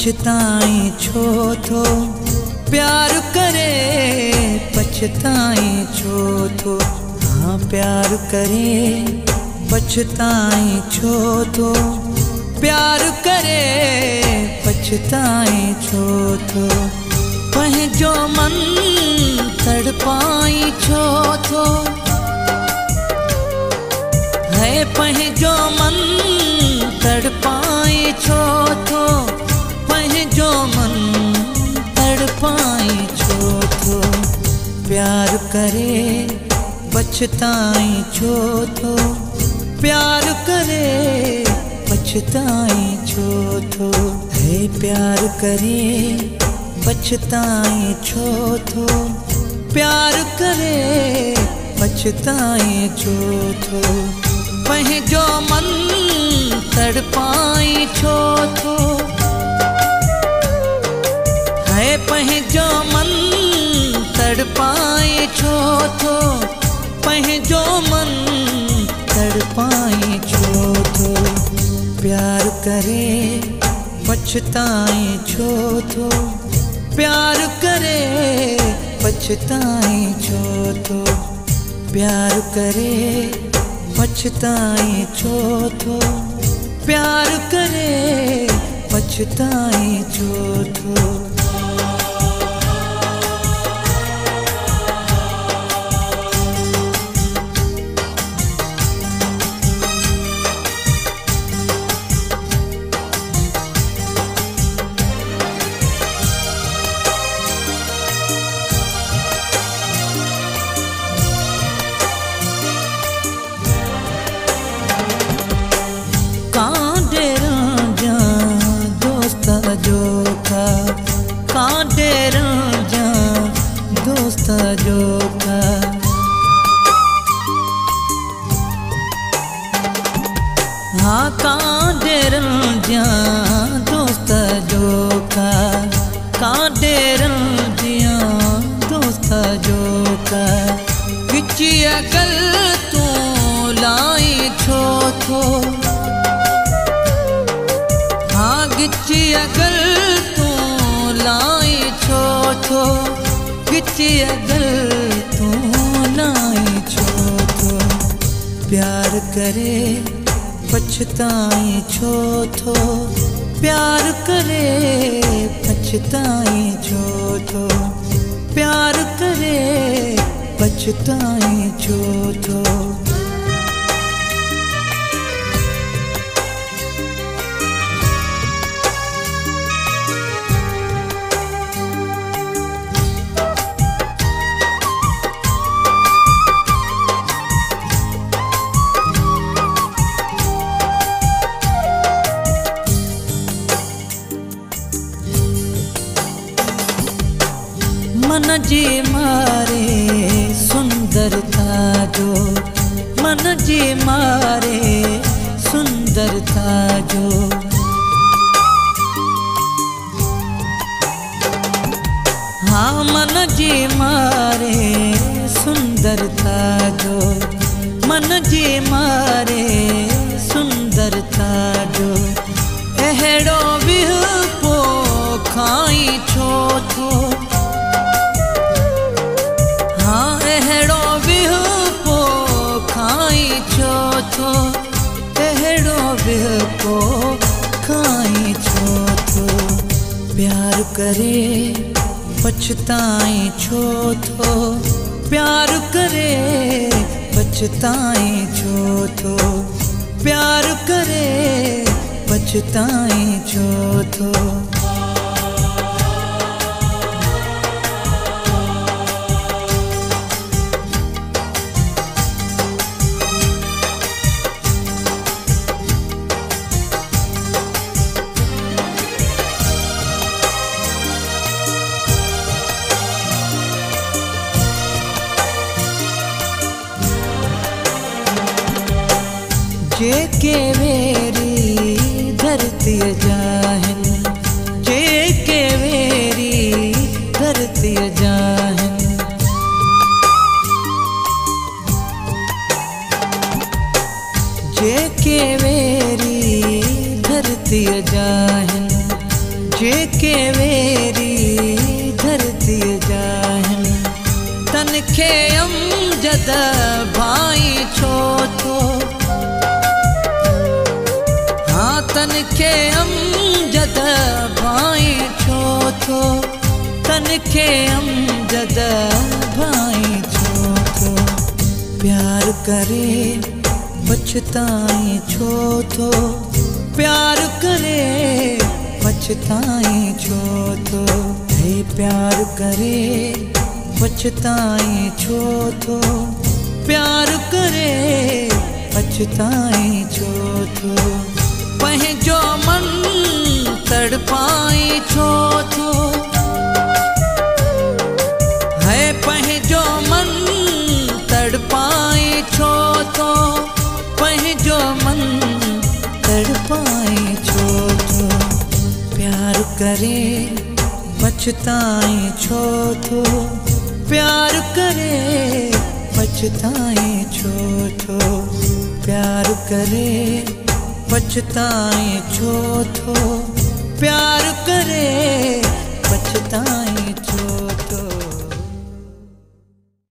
पछताई छो थो, प्यार करे पछताई छो थो। हाँ प्यार करे पछताई छो थो, प्यार करे पछताई छो थो। पंहिंजो मन तड़पाई छो थो, है पंहिंजो मन तड़पाई छो थो, पंहिंजो मन तड़पाई छो थो। प्यार करे पछताई छो थो, प्यार करे पछताई छो थो। है प्यार करे पछताई छो थो, प्यार करे पछताई छो थो। पंहिंजो मन तड़पाई छो थो, है पंहिंजो मन तड़पाई छो थो, पंहिंजो मन तड़पाई छो थो। प्यार करे पछताई छो थो, प्यार करे पछताई छो थो। प्यार करे पछताई छो थो, प्यार करे पछताई छो थो। कांटे राजा दोस्त जोखा, हाँ कांटे राजा दोस्त जोखा, कांटे राजा दोस्त जोखा। किचिया गल तू लाई छो थो, हाँ गिचिया गल तू लाई छो थो, गिचिया गल तू लाई छो थो। प्यार करे पछताई छो थो, प्यार करे पछताई छो थो। प्यार करे पछताई छो थो। मन जी मारे सुंदरता जो, मन जी मारे सुंदरता जो। हाँ मन जी मारे सुंदरता जो, मन जी मारे सुंदरता जो। अहिड़ो विह पो खाई छो थो, अहिड़ो विह पो खाई छो थो। प्यार करे पछताई छो थो, प्यार करे पछताई छो थो। प्यार करे पछताई छो थो। जेके वेरी धरती जाहिन, जेके वेरी धरती जाहिन। जेके वेरी धरती जाहिन, जे तन खे अमजद भाई छो थो, तन खे अमजद भाई छो थो। प्यार करे पछताई छो थो, प्यार करे पछताई छो थो। हे प्यार करे पछताई छो थो, प्यार करे पछताई छो थो। पंहिंजो मन तड़पाई छो थो, है पंहिंजो मन तड़पाई छो थो, पंहिंजो मन तड़पाई छो थो। प्यार करे पछताई छो थो, प्यार करे पछताई छो थो। प्यार करे पछताई छो थो, प्यार करे पछताई छो।